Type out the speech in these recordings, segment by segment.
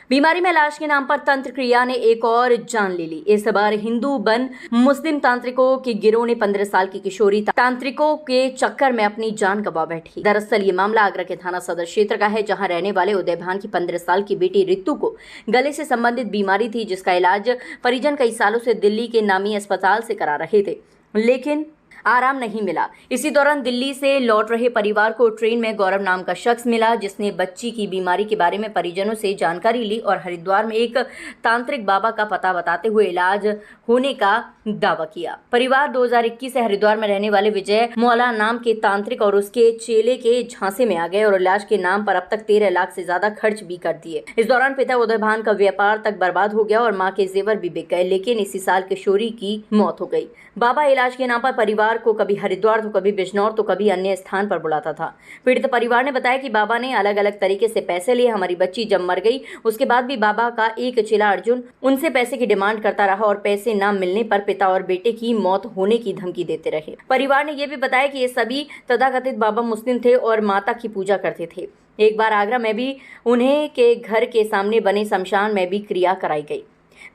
बीमारी में इलाज के नाम पर तंत्र क्रिया ने एक और जान ले ली। इस बार हिंदू बन मुस्लिम तांत्रिकों के गिरोह ने 15 साल की किशोरी तांत्रिकों के चक्कर में अपनी जान गंवा बैठी। दरअसल ये मामला आगरा के थाना सदर क्षेत्र का है, जहां रहने वाले उदय भान की 15 साल की बेटी रितु को गले से संबंधित बीमारी थी, जिसका इलाज परिजन कई सालों से दिल्ली के नामी अस्पताल से करा रहे थे, लेकिन आराम नहीं मिला। इसी दौरान दिल्ली से लौट रहे परिवार को ट्रेन में गौरव नाम का शख्स मिला, जिसने बच्ची की बीमारी के बारे में परिजनों से जानकारी ली और हरिद्वार में एक तांत्रिक बाबा का पता बताते हुए इलाज होने का दावा किया। परिवार 2021 से हरिद्वार में रहने वाले विजय मौला नाम के तांत्रिक और उसके चेले के झांसे में आ गए और इलाज के नाम पर अब तक 13 लाख से ज्यादा खर्च भी कर दिए। इस दौरान पिता उदय भान का व्यापार तक बर्बाद हो गया और मां के जेवर भी बिक गए, लेकिन इसी साल किशोरी की मौत हो गई। बाबा इलाज के नाम पर परिवार को कभी हरिद्वार तो कभी बिजनौर तो कभी अन्य स्थान पर बुलाता था। पीड़ित परिवार ने बताया कि बाबा ने अलग अलग तरीके से पैसे लिए। हमारी बच्ची जब मर गई उसके बाद भी बाबा का एक चेला अर्जुन उनसे पैसे की डिमांड करता रहा और पैसे न मिलने पर पिता और बेटे की मौत होने की धमकी देते रहे। परिवार ने यह भी बताया कि ये सभी तथाकथित बाबा मुस्लिम थे और माता की पूजा करते थे। एक बार आगरा में भी उन्हें के घर के सामने बने शमशान में भी क्रिया कराई गई।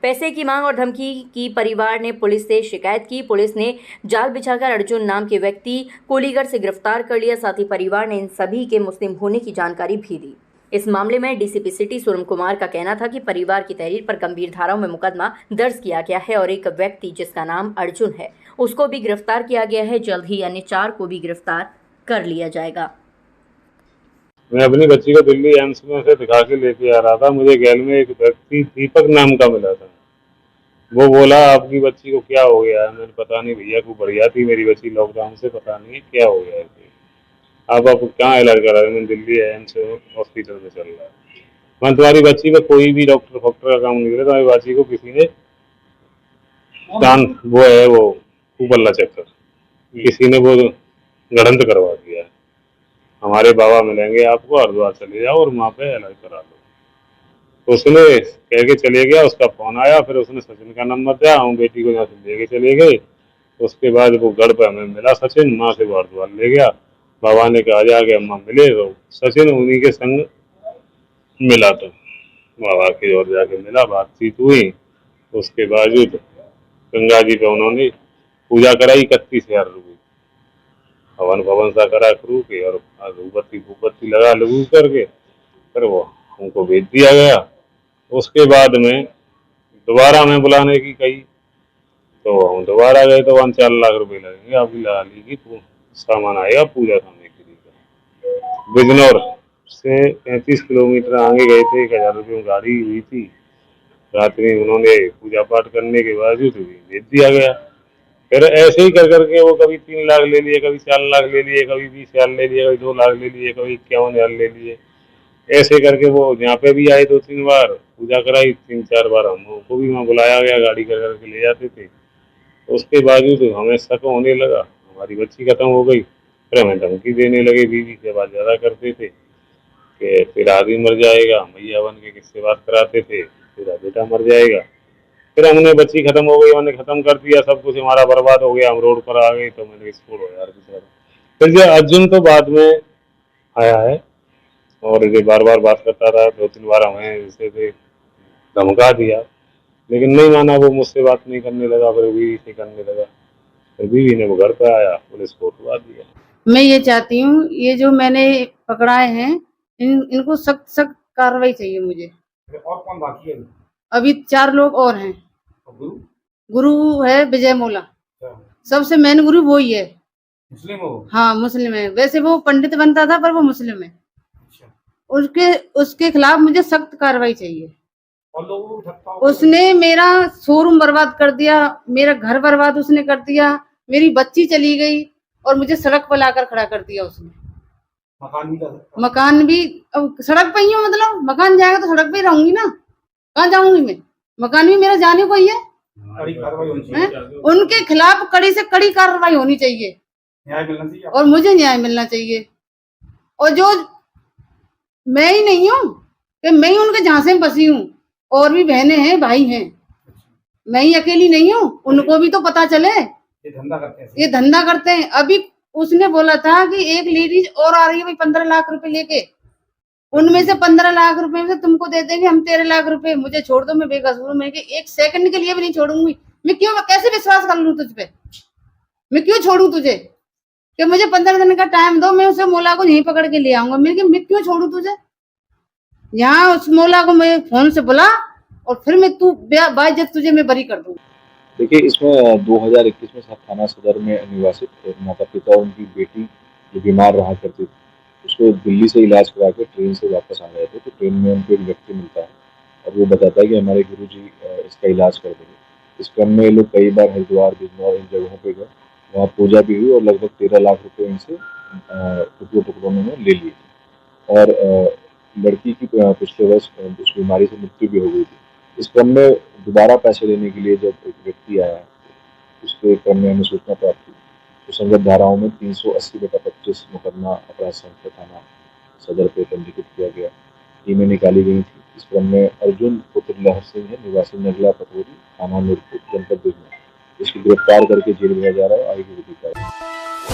पैसे की मांग और धमकी की परिवार ने पुलिस से शिकायत की। पुलिस ने जाल बिछाकर अर्जुन नाम के व्यक्ति कोलीगढ़ से गिरफ्तार कर लिया। साथ ही परिवार ने इन सभी के मुस्लिम होने की जानकारी भी दी। इस मामले में डीसीपी सिटी सूरम कुमार का कहना था कि परिवार की तहरीर पर गंभीर धाराओं में मुकदमा दर्ज किया गया है और एक व्यक्ति जिसका नाम अर्जुन है उसको भी गिरफ्तार किया गया है। जल्द ही अन्य 4 को भी गिरफ्तार कर लिया जाएगा। मैं अपनी बच्ची को दिल्ली एम्स में से दिखा के लेके आ रहा था। मुझे गैल में एक व्यक्ति दीपक नाम का मिला था। वो बोला आपकी बच्ची को क्या हो गया है। मैंने पता नहीं भैया, को बढ़िया थी मेरी बच्ची लॉकडाउन से, पता नहीं क्या हो गया है। आप कहाँ इलाज करा रहे हैं। मैं दिल्ली एम्स हॉस्पिटल में चल रहा है। मैं तुम्हारी बच्ची में कोई भी डॉक्टर का काम नहीं करे। तुम्हारी बच्ची को किसी ने वो है वो उपल्ला चक्कर किसी ने वो गड़ंत करवा दिया है। हमारे बाबा मिलेंगे आपको, हरिद्वार चले जाओ और वहाँ पे इलाज करा लो। तो उसने कह के चले गया। उसका फोन आया, फिर उसने सचिन का नंबर दिया, हम बेटी को यहाँ से लेके चले गए। उसके बाद वो गढ़ पे हमें मिला सचिन, माँ से हरिद्वार ले गया। बाबा ने कहा जाके अम्मा मिले, तो सचिन उन्हीं के संग मिला। तो बाबा की ओर जाके मिला, बातचीत हुई। उसके बावजूद गंगा जी पे उन्होंने पूजा कराई 31,000 रुपये हवन भवन सा करा शुरू के और धूपबत्ती लगा लगू करके फिर वो हमको भेज दिया गया। उसके बाद में दोबारा हमें बुलाने की कही, तो हम दोबारा गए तो 4 लाख रुपए लगेंगे आपकी लाली की सामान आएगा पूजा सामग्री का। बिजनौर से 35 किलोमीटर आगे गए थे। 1,000 रुपये में गाड़ी हुई थी। रात में उन्होंने पूजा पाठ करने के बावजूद भी भेज दिया गया। फिर ऐसे ही कर करके वो कभी 3 लाख ले लिए, कभी 4 लाख ले लिए, कभी 20,000 ले लिए, कभी 2 लाख ले लिए, कभी 51,000 ले लिए। ऐसे करके वो यहाँ पे भी आए 2-3 बार, पूजा कराई 3-4 बार। हमको भी वहाँ बुलाया गया, गाड़ी कर करके ले जाते थे। तो उसके बावजूद हमें शक होने लगा। हमारी बच्ची खत्म हो गई, फिर हमें धमकी देने लगे। बीवी से बात ज़्यादा करते थे कि तेरा आदमी मर जाएगा। मैया बन के किससे बात कराते थे, तेरा बेटा मर जाएगा। फिर हमने बच्ची खत्म हो गई, हमने खत्म कर दिया, सब कुछ हमारा बर्बाद हो गया, हम रोड पर आ गए। तो मैंने छोड़ो यार बेचारा। फिर जो अर्जुन तो बाद में आया है और ये बार बार बात करता रहा। 2-3 बार हमें जैसे धमका दिया, लेकिन नहीं माना। वो मुझसे बात नहीं करने लगा, फिर बीवी से करने लगा। फिर बीवी ने वो घर पे आया, पुलिस को उठवा दिया। मैं ये चाहती हूँ, ये जो मैंने पकड़ाए हैं इनको सख्त सख्त कार्रवाई चाहिए मुझे। और कौन बाकी है? अभी 4 लोग और हैं। गुरु है विजय मौला, सबसे मेन गुरु वो ही है। मुस्लिम हो? हाँ मुस्लिम है। वैसे वो पंडित बनता था पर वो मुस्लिम है। उसके खिलाफ मुझे सख्त कार्रवाई चाहिए। और लोगों को उसने मेरा शोरूम बर्बाद कर दिया, मेरा घर बर्बाद उसने कर दिया, मेरी बच्ची चली गई और मुझे सड़क पर लाकर खड़ा कर दिया उसने। मकान भी सड़क पे ही हूँ, मतलब मकान जाएगा तो सड़क पे ही रहूंगी ना, कहाँ जाऊंगी मैं। मकान भी मेरा जाने को ही है। उनके खिलाफ कड़ी से कड़ी कार्रवाई होनी चाहिए, न्याय मिलना चाहिए और मुझे न्याय मिलना चाहिए। और जो मैं ही नहीं हूँ कि मैं ही उनके झांसे में बसी हूँ, और भी बहनें हैं, भाई हैं, मैं ही अकेली नहीं हूँ। उनको भी तो पता चले ये धंधा करते हैं। अभी उसने बोला था कि एक लेडीज और आ रही है भाई 15 लाख रुपए लेके, उनमें से 15 लाख रुपए में से तुमको दे देंगे हम 13 लाख रुपए, मुझे छोड़ दो, मैं बेकसूर हूं। मैं कि एक सेकंड के लिए भी नहीं छोड़ूंगी। मैं क्यों, कैसे विश्वास कर लूं तुझ पे? मैं क्यों छोड़ू तुझे कि मुझे 15 दिन का टाइम दो, मैं उसे मोला को यहीं पकड़ के ले आऊंगा। मैं क्यों छोड़ू तुझे? यहाँ उस मोला को मैं फोन से बुला और फिर मैं तू बाइज्जत तुझे मैं बरी कर दूंगी। देखिए, इसमें 2021 में थाना सदर में निवासित एक माता पिता और उनकी बेटी जो बीमार रहा करती थी, उसको दिल्ली से इलाज करा के ट्रेन से वापस आ रहे थे। तो ट्रेन में उनको एक व्यक्ति मिलता है और वो बताता है कि हमारे गुरुजी इसका इलाज कर देंगे। इस क्रम में ये लोग कई बार हरिद्वार, बिजनौर इन जगहों पे गए, वहाँ पूजा भी हुई और लगभग 13 लाख रुपए इनसे टुकड़ों में ले लिए थे। और लड़की की पिछले वर्ष उस बीमारी से मृत्यु भी हो गई थी। इस क्रम में दोबारा पैसे लेने के लिए जब एक व्यक्ति आया, उसके क्रम में हमें सूचना प्राप्त हुई तो संगत धाराओं में 380/25 मुकदमा अपराध संख्या थाना सदर पे पंजीकृत किया गया। टीमें निकाली गई थी। इस क्रम में अर्जुन पुत्र लहर सिंह है, निवासी नगला पटोरी, थाना नूरपुर, जनपद बिजनौर, इसको गिरफ्तार करके जेल भेजा जा रहा है। आगे की विधि कार्रवाई।